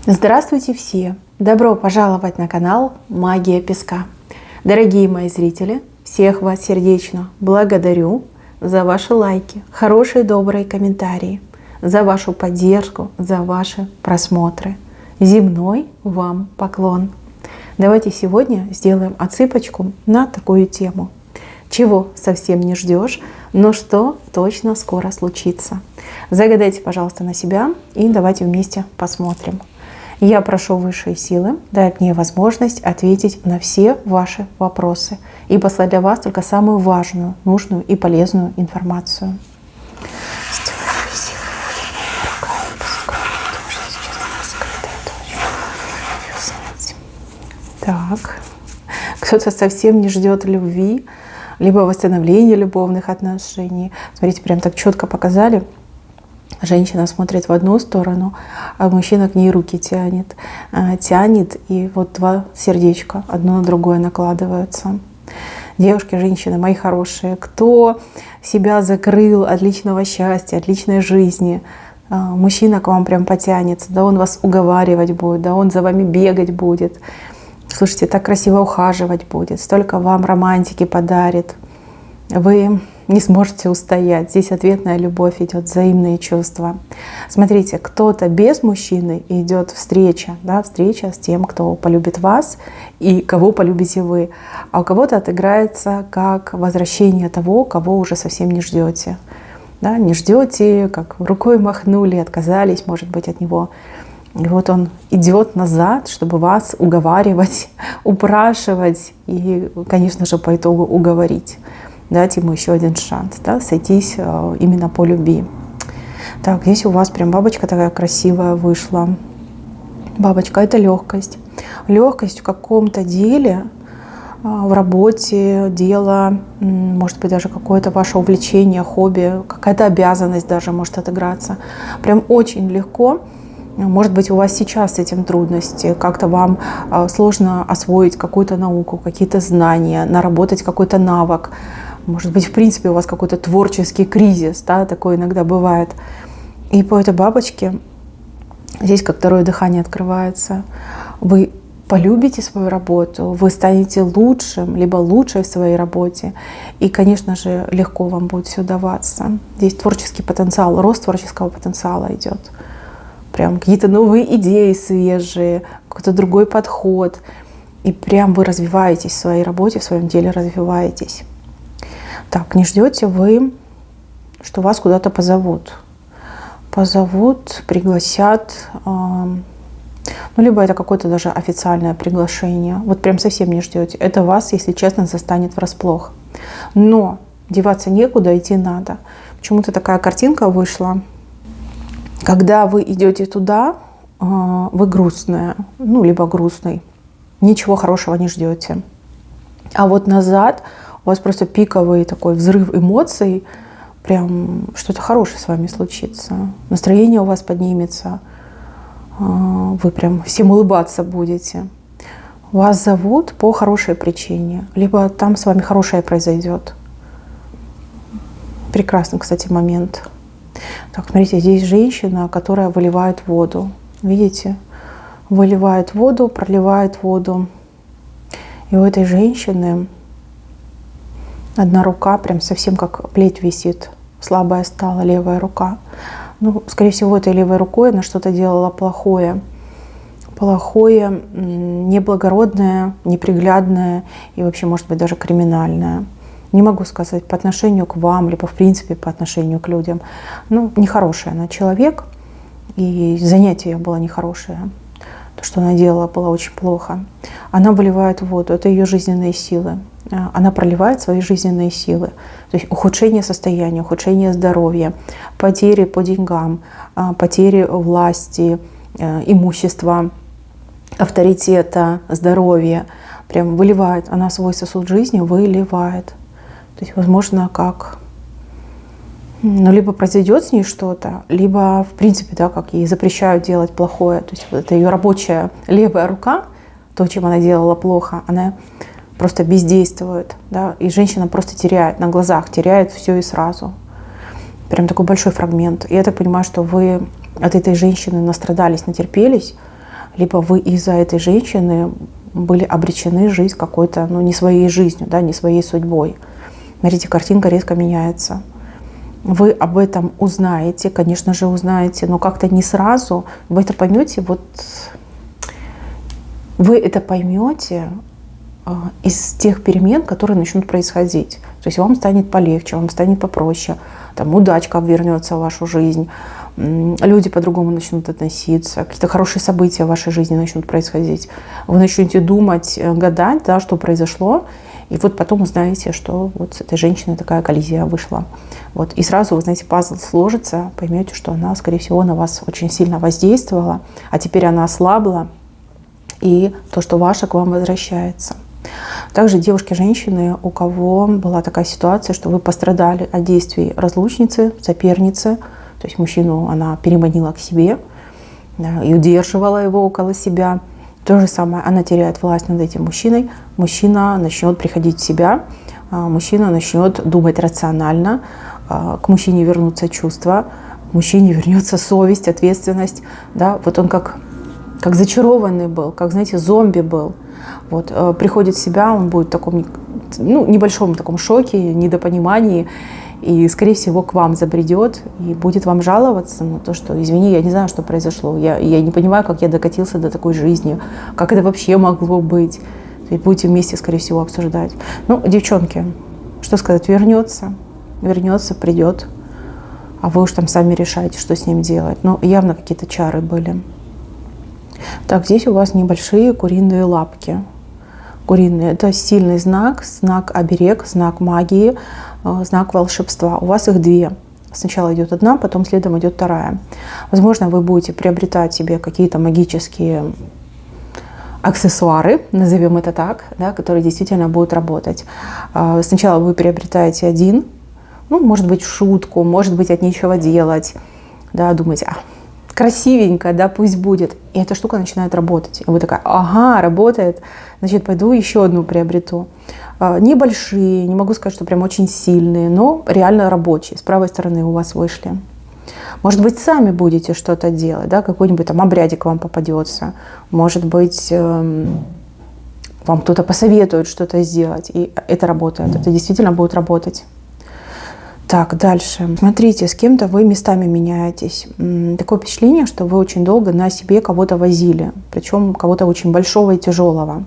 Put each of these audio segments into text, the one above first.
Здравствуйте все! Добро пожаловать на канал Магия Песка. Дорогие мои зрители, всех вас сердечно благодарю за ваши лайки, хорошие добрые комментарии, за вашу поддержку, за ваши просмотры. Земной вам поклон! Давайте сегодня сделаем отсыпочку на такую тему. Чего совсем не ждешь, но что точно скоро случится. Загадайте, пожалуйста, на себя и давайте вместе посмотрим. Я прошу высшие силы дать мне возможность ответить на все ваши вопросы и послать для вас только самую важную, нужную и полезную информацию. Так, кто-то совсем не ждет любви, либо восстановления любовных отношений. Смотрите, прям так четко показали. Женщина смотрит в одну сторону, а мужчина к ней руки тянет. И вот два сердечка одно на другое накладываются. Девушки, женщины, мои хорошие, кто себя закрыл от личного счастья, от личной жизни, мужчина к вам прям потянется, да он вас уговаривать будет, да он за вами бегать будет. Слушайте, так красиво ухаживать будет, столько вам романтики подарит. Вы не сможете устоять. Здесь ответная любовь идет, взаимные чувства. Смотрите, кто-то без мужчины идет встреча, да, встреча с тем, кто полюбит вас и кого полюбите вы. А у кого-то отыграется как возвращение того, кого уже совсем не ждете. Да, не ждете, как рукой махнули, отказались, может быть, от него. И вот он идет назад, чтобы вас уговаривать, упрашивать и, конечно же, по итогу уговорить. Дать ему еще один шанс, да, сойтись именно по любви. Так, здесь у вас прям бабочка такая красивая вышла. Бабочка — это легкость. Легкость в каком-то деле, в работе, дело, может быть, даже какое-то ваше увлечение, хобби, какая-то обязанность даже может отыграться. Прям очень легко. Может быть, у вас сейчас с этим трудности, как-то вам сложно освоить какую-то науку, какие-то знания, наработать какой-то навык. Может быть, в принципе, у вас какой-то творческий кризис, да, такое иногда бывает. И по этой бабочке здесь как второе дыхание открывается. Вы полюбите свою работу, вы станете лучшим, либо лучшей в своей работе. И, конечно же, легко вам будет все даваться. Здесь творческий потенциал, рост творческого потенциала идет. Прям какие-то новые идеи свежие, какой-то другой подход. И прям вы развиваетесь в своей работе, в своем деле развиваетесь. Так, не ждете вы, что вас куда-то позовут. Позовут, пригласят. Либо это какое-то даже официальное приглашение. Вот прям совсем не ждете. Это вас, если честно, застанет врасплох. Но деваться некуда, идти надо. Почему-то такая картинка вышла. Когда вы идете туда, вы грустная, либо грустный. Ничего хорошего не ждете. А вот назад у вас просто пиковый такой взрыв эмоций, прям что-то хорошее с вами случится. Настроение у вас поднимется, вы прям всем улыбаться будете. Вас зовут по хорошей причине, либо там с вами хорошее произойдет. Прекрасный, кстати, момент. Так, смотрите, здесь женщина, которая выливает воду. Видите? Выливает воду, проливает воду. И у этой женщины одна рука прям совсем как плеть висит. Слабая стала левая рука. Скорее всего, этой левой рукой она что-то делала плохое. Плохое, неблагородное, неприглядное и вообще, может быть, даже криминальное. Не могу сказать по отношению к вам, либо в принципе по отношению к людям. Нехорошая она человек, и занятие было нехорошее. То, что она делала, было очень плохо. Она выливает воду, это ее жизненные силы. Она проливает свои жизненные силы. То есть ухудшение состояния, ухудшение здоровья, потери по деньгам, потери власти, имущества, авторитета, здоровья. Прям выливает. Она свой сосуд жизни выливает. То есть, возможно, либо произойдет с ней что-то, либо, в принципе, да, как ей запрещают делать плохое. То есть, это ее рабочая левая рука, то, чем она делала плохо, она просто бездействует. Да, и женщина просто теряет, на глазах теряет все и сразу. Прям такой большой фрагмент. И я так понимаю, что вы от этой женщины настрадались, натерпелись, либо вы из-за этой женщины были обречены жить какой-то, ну, не своей жизнью, да, не своей судьбой. Смотрите, картинка резко меняется. Вы об этом узнаете, конечно же, узнаете, но как-то не сразу. Вы это поймете, вот вы это поймете из тех перемен, которые начнут происходить. То есть вам станет полегче, вам станет попроще, там удачка вернется в вашу жизнь, люди по-другому начнут относиться, какие-то хорошие события в вашей жизни начнут происходить. Вы начнете думать, гадать, да, что произошло, и вот потом узнаете, что вот с этой женщиной такая коллизия вышла. Вот. И сразу, вы знаете, пазл сложится, поймете, что она, скорее всего, на вас очень сильно воздействовала, а теперь она ослабла, и то, что ваше, к вам возвращается. Также девушки, женщины, у кого была такая ситуация, что вы пострадали от действий разлучницы, соперницы, то есть мужчину она переманила к себе, да, и удерживала его около себя. То же самое, она теряет власть над этим мужчиной, мужчина начнет приходить в себя, мужчина начнет думать рационально, к мужчине вернутся чувства, к мужчине вернется совесть, ответственность. Да? Вот он как зачарованный был, как, знаете, зомби был. Вот, приходит в себя, он будет в таком, ну, небольшом таком шоке, недопонимании, и, скорее всего, к вам забредет и будет вам жаловаться на то, что, извини, я не знаю, что произошло, я не понимаю, как я докатился до такой жизни, как это вообще могло быть. И будете вместе, скорее всего, обсуждать. Ну, девчонки, что сказать, вернется, придет, а вы уж там сами решаете, что с ним делать. Ну, явно какие-то чары были. Так, здесь у вас небольшие куриные лапки. Куриные – это сильный знак, знак оберег, знак магии, знак волшебства. У вас их две. Сначала идет одна, потом следом идет вторая. Возможно, вы будете приобретать себе какие-то магические аксессуары, назовем это так, да, которые действительно будут работать. Сначала вы приобретаете один, ну, может быть, в шутку, может быть, от нечего делать, да, думаете, красивенько, да, пусть будет. И эта штука начинает работать. И вы такая, ага, работает, значит, пойду еще одну приобрету. Небольшие, не могу сказать, что прям очень сильные, но реально рабочие. С правой стороны у вас вышли. Может быть, сами будете что-то делать, да, какой-нибудь там обрядик вам попадется. Может быть, вам кто-то посоветует что-то сделать. И это работает, это действительно будет работать. Так, дальше. Смотрите, с кем-то вы местами меняетесь. Такое впечатление, что вы очень долго на себе кого-то возили, причем кого-то очень большого и тяжелого.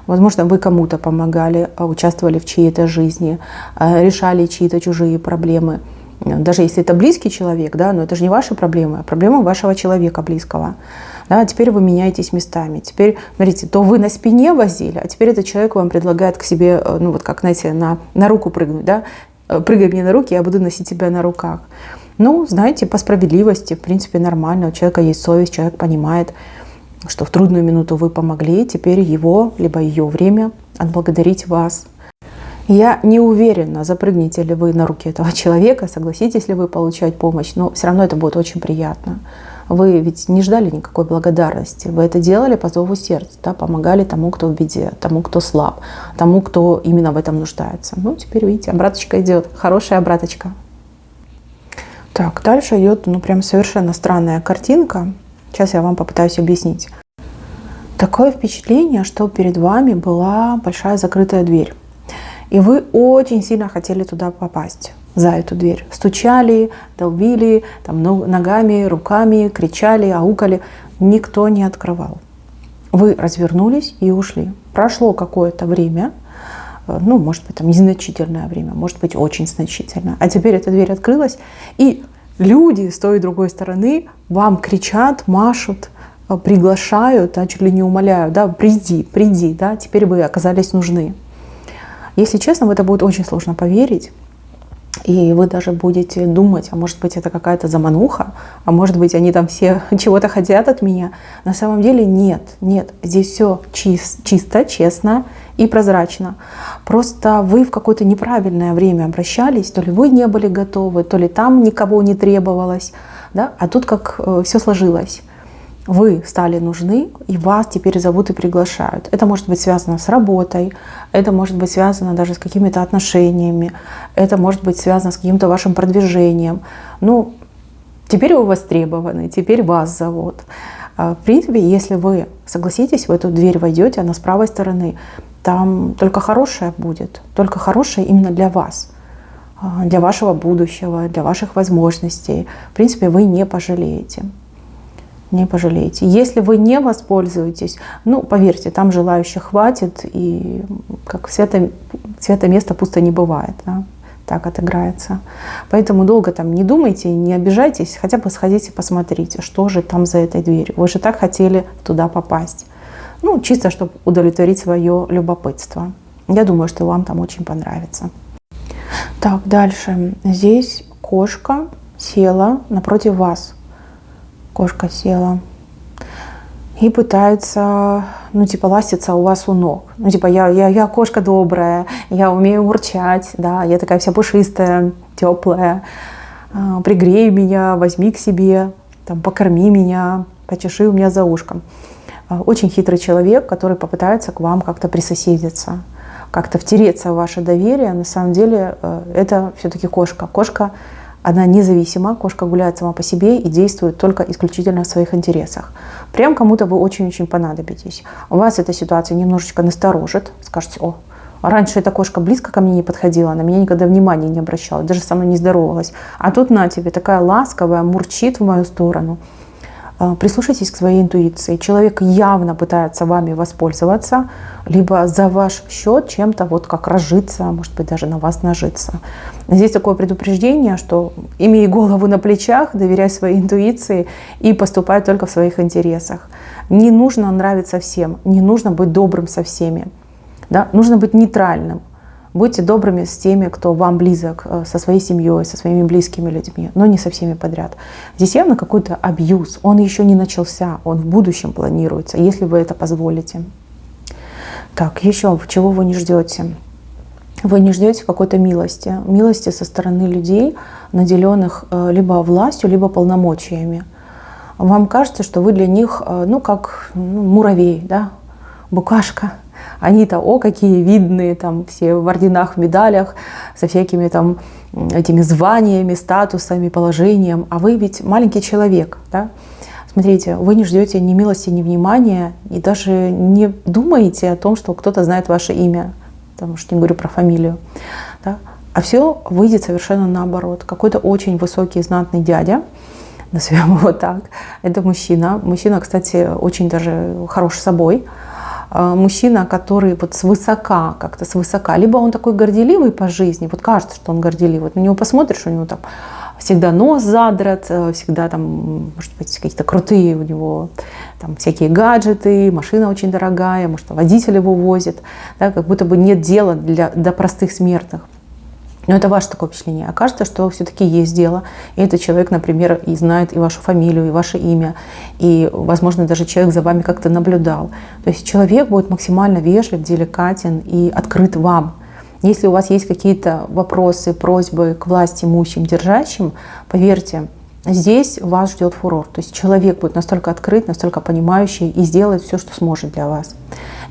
Возможно, вы кому-то помогали, участвовали в чьей-то жизни, решали чьи-то чужие проблемы. Даже если это близкий человек, да, но это же не ваши проблемы, а проблемы вашего человека близкого. Да, теперь вы меняетесь местами. Теперь, смотрите, то вы на спине возили, а теперь этот человек вам предлагает к себе, ну вот как, знаете, на руку прыгнуть, да, прыгай мне на руки, я буду носить тебя на руках. Ну, знаете, по справедливости, в принципе, нормально. У человека есть совесть, человек понимает, что в трудную минуту вы помогли, теперь его, либо ее время отблагодарить вас. Я не уверена, запрыгнете ли вы на руки этого человека, согласитесь ли вы получать помощь, но все равно это будет очень приятно. Вы ведь не ждали никакой благодарности, вы это делали по зову сердца, да, помогали тому, кто в беде, тому, кто слаб, тому, кто именно в этом нуждается. Ну, теперь, видите, обраточка идет, хорошая обраточка. Так, дальше идет, ну, прям совершенно странная картинка. Сейчас я вам попытаюсь объяснить. Такое впечатление, что перед вами была большая закрытая дверь. И вы очень сильно хотели туда попасть, за эту дверь. Стучали, долбили, там, ногами, руками, кричали, аукали. Никто не открывал. Вы развернулись и ушли. Прошло какое-то время, ну, может быть, там незначительное время, может быть, очень значительное. А теперь эта дверь открылась, и люди с той и другой стороны вам кричат, машут, приглашают, да, чуть ли не умоляют, да, приди, да, теперь вы оказались нужны. Если честно, в это будет очень сложно поверить, и вы даже будете думать, а может быть, это какая-то замануха, а может быть, они там все чего-то хотят от меня. На самом деле нет, здесь все чисто, честно и прозрачно. Просто вы в какое-то неправильное время обращались, то ли вы не были готовы, то ли там никого не требовалось, да? А тут как все сложилось. Вы стали нужны, и вас теперь зовут и приглашают. Это может быть связано с работой, это может быть связано даже с какими-то отношениями, это может быть связано с каким-то вашим продвижением. Ну, теперь вы востребованы, теперь вас зовут. В принципе, если вы согласитесь, в эту дверь войдете, она с правой стороны, там только хорошее будет, только хорошее именно для вас, для вашего будущего, для ваших возможностей. В принципе, вы не пожалеете. Не пожалеете. Если вы не воспользуетесь, ну, поверьте, там желающих хватит, и как свято место пусто не бывает. Да? Так отыграется. Поэтому долго там не думайте, не обижайтесь, хотя бы сходите, посмотрите, что же там за этой дверью. Вы же так хотели туда попасть. Ну, чисто, чтобы удовлетворить свое любопытство. Я думаю, что вам там очень понравится. Так, дальше. Здесь кошка села напротив вас. Кошка села и пытается, ну, типа, ластиться у вас у ног. Ну, типа, я кошка добрая, я умею урчать, да, я такая вся пушистая, теплая. Пригрей меня, возьми к себе, там, покорми меня, почеши у меня за ушком. Очень хитрый человек, который попытается к вам как-то присоседиться, как-то втереться в ваше доверие. На самом деле это все-таки кошка. Кошка, она независима, кошка гуляет сама по себе и действует только исключительно в своих интересах. Прям кому-то вы очень-очень понадобитесь. У вас эта ситуация немножечко насторожит. Скажете: о, раньше эта кошка близко ко мне не подходила, на меня никогда внимания не обращала, даже со мной не здоровалась. А тут на тебе такая ласковая, мурчит в мою сторону. Прислушайтесь к своей интуиции. Человек явно пытается вами воспользоваться, либо за ваш счет чем-то вот как разжиться, может быть, даже на вас нажиться. Здесь такое предупреждение, что имей голову на плечах, доверяй своей интуиции и поступай только в своих интересах. Не нужно нравиться всем, не нужно быть добрым со всеми. Да? Нужно быть нейтральным. Будьте добрыми с теми, кто вам близок, со своей семьей, со своими близкими людьми, но не со всеми подряд. Здесь явно какой-то абьюз, он еще не начался, он в будущем планируется, если вы это позволите. Так, еще чего вы не ждете? Вы не ждете какой-то милости со стороны людей, наделенных либо властью, либо полномочиями. Вам кажется, что вы для них, ну, как муравей, да, букашка. Они-то, о, какие видные, там, все в орденах, в медалях, со всякими там этими званиями, статусами, положением. А вы ведь маленький человек, да? Смотрите, вы не ждете ни милости, ни внимания, и даже не думаете о том, что кто-то знает ваше имя, потому что не говорю про фамилию, да? А все выйдет совершенно наоборот. Какой-то очень высокий, знатный дядя, назовем его так, это мужчина. Мужчина, кстати, очень даже хорош собой. Мужчина, который вот свысока, как-то свысока, либо он такой горделивый по жизни, вот кажется, что он горделивый, вот на него посмотришь, у него там всегда нос задрот, всегда там, может быть, какие-то крутые у него там всякие гаджеты, машина очень дорогая, может, водитель его возит, да, как будто бы нет дела до простых смертных. Но это ваше такое впечатление. Окажется, что все-таки есть дело. И этот человек, например, и знает и вашу фамилию, и ваше имя. И, возможно, даже человек за вами как-то наблюдал. То есть человек будет максимально вежлив, деликатен и открыт вам. Если у вас есть какие-то вопросы, просьбы к власти имущим, держащим, поверьте, здесь вас ждет фурор. То есть человек будет настолько открыт, настолько понимающий и сделает все, что сможет для вас.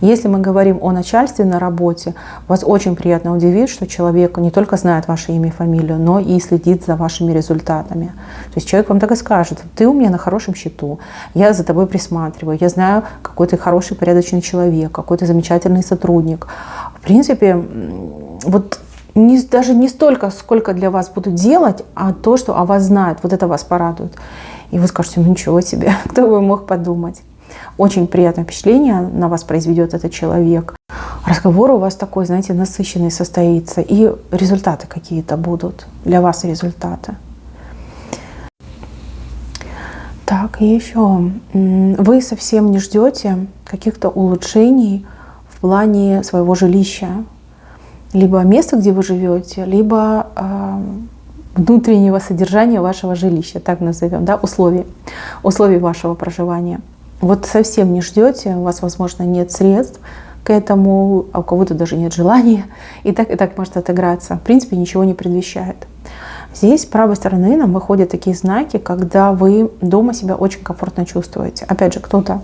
Если мы говорим о начальстве на работе, вас очень приятно удивит, что человек не только знает ваше имя и фамилию, но и следит за вашими результатами. То есть человек вам так и скажет: ты у меня на хорошем счету, я за тобой присматриваю, я знаю, какой ты хороший, порядочный человек, какой ты замечательный сотрудник. В принципе, вот даже не столько, сколько для вас будут делать, а то, что о вас знают, вот это вас порадует. И вы скажете: ну ничего себе, кто бы мог подумать. Очень приятное впечатление на вас произведет этот человек. Разговор у вас такой, знаете, насыщенный состоится. И результаты какие-то будут. Для вас результаты. Так, и еще. Вы совсем не ждете каких-то улучшений в плане своего жилища. Либо места, где вы живете, либо внутреннего содержания вашего жилища, так назовем, да, условий вашего проживания. Вот совсем не ждете, у вас, возможно, нет средств к этому, а у кого-то даже нет желания, и так может отыграться. В принципе, ничего не предвещает. Здесь с правой стороны нам выходят такие знаки, когда вы дома себя очень комфортно чувствуете. Опять же, кто-то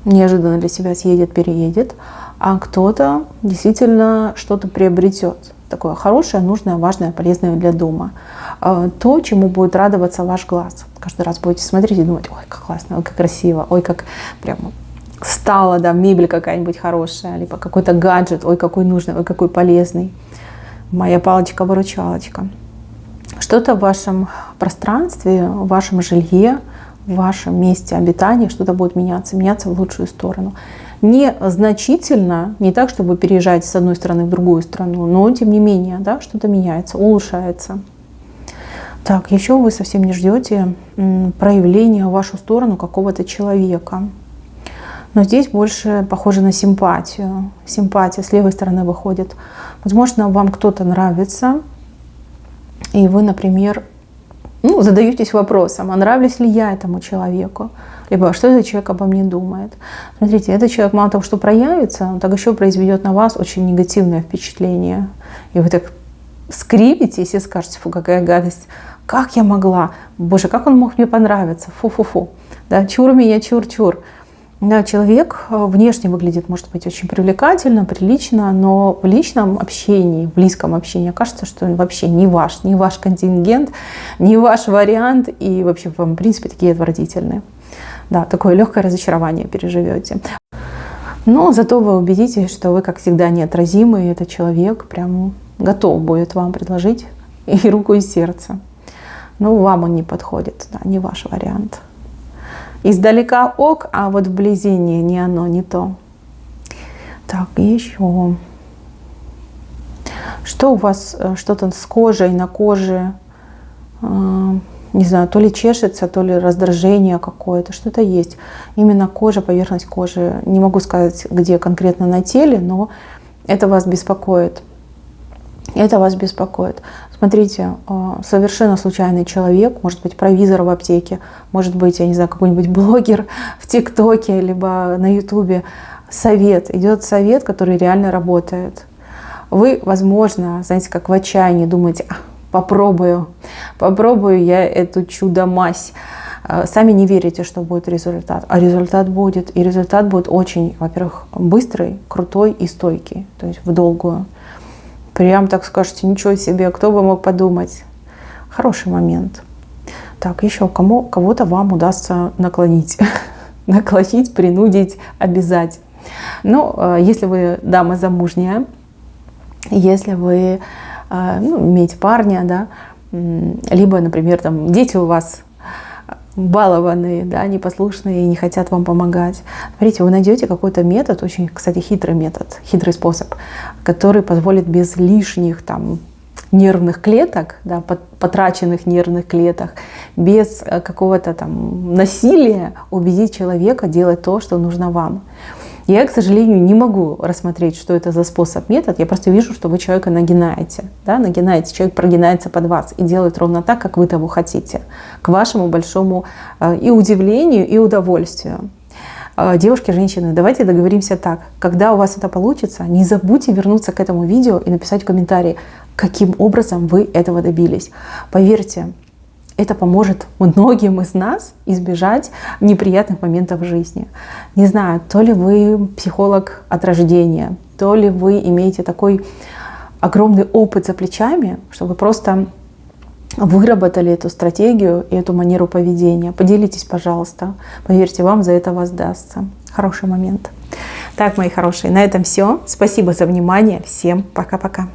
неожиданно для себя съедет, переедет, а кто-то действительно что-то приобретет. такое хорошее, нужное, важное, полезное для дома. То, чему будет радоваться ваш глаз. Каждый раз будете смотреть и думать: ой, как классно, ой, как красиво, ой, как прямо стала, да, мебель какая-нибудь хорошая, либо какой-то гаджет, ой, какой нужный, ой, какой полезный. Моя палочка-выручалочка. Что-то в вашем пространстве, в вашем жилье, в вашем месте обитания, что-то будет меняться в лучшую сторону. Не значительно, не так, чтобы переезжать с одной страны в другую страну, но тем не менее, да, что-то меняется, улучшается. Так, еще вы совсем не ждете проявления в вашу сторону какого-то человека. Но здесь больше похоже на симпатию. Симпатия с левой стороны выходит. Возможно, вам кто-то нравится, и вы, например, задаетесь вопросом: а нравлюсь ли я этому человеку? Либо что этот человек обо мне думает? Смотрите, этот человек мало того, что проявится, он так еще произведет на вас очень негативное впечатление. И вы так скривитесь и скажете: фу, какая гадость, как я могла, боже, как он мог мне понравиться, фу-фу-фу, да, чур меня, чур-чур. Да, человек внешне выглядит, может быть, очень привлекательно, прилично, но в личном общении, в близком общении кажется, что он вообще не ваш контингент, не ваш вариант, и вообще вам, в принципе, такие отвратительные. Да, такое легкое разочарование переживете. Но зато вы убедитесь, что вы, как всегда, неотразимы, и этот человек прям готов будет вам предложить и руку, и сердце. Но вам он не подходит, да, не ваш вариант. Издалека ок, а вот вблизи не оно, не то. Так, еще. Что у вас, что-то с кожей, на коже, не знаю, то ли чешется, то ли раздражение какое-то, что-то есть. Именно кожа, поверхность кожи, не могу сказать, где конкретно на теле, но это вас беспокоит. Это вас беспокоит. Смотрите, совершенно случайный человек, может быть, провизор в аптеке, может быть, я не знаю, какой-нибудь блогер в ТикТоке, либо на Ютубе. Идет совет, который реально работает. Вы, возможно, знаете, как в отчаянии думаете: попробую я эту чудо-мазь. Сами не верите, что будет результат. А результат будет. И результат будет очень, во-первых, быстрый, крутой и стойкий. То есть в долгую. Прям так скажете: ничего себе, кто бы мог подумать. Хороший момент. Так, еще кого-то вам удастся наклонить. Наклонить, принудить, обязать. Но если вы дама замужняя, если вы имеете парня, да, либо, например, там, дети у вас балованные, да, непослушные и не хотят вам помогать. Смотрите, вы найдете какой-то метод, очень, кстати, хитрый способ, который позволит без лишних там нервных клеток, да, потраченных нервных клеток, без какого-то там насилия убедить человека делать то, что нужно вам. Я, к сожалению, не могу рассмотреть, что это за способ, метод. Я просто вижу, что вы человека нагинаете. Да? Человек прогинается под вас и делает ровно так, как вы того хотите. К вашему большому и удивлению, и удовольствию. Девушки, женщины, давайте договоримся так. Когда у вас это получится, не забудьте вернуться к этому видео и написать в комментарии, каким образом вы этого добились. Поверьте, это поможет многим из нас избежать неприятных моментов в жизни. Не знаю, то ли вы психолог от рождения, то ли вы имеете такой огромный опыт за плечами, что вы просто выработали эту стратегию и эту манеру поведения. Поделитесь, пожалуйста. Поверьте, вам за это воздастся. Хороший момент. Так, мои хорошие, на этом все. Спасибо за внимание. Всем пока-пока.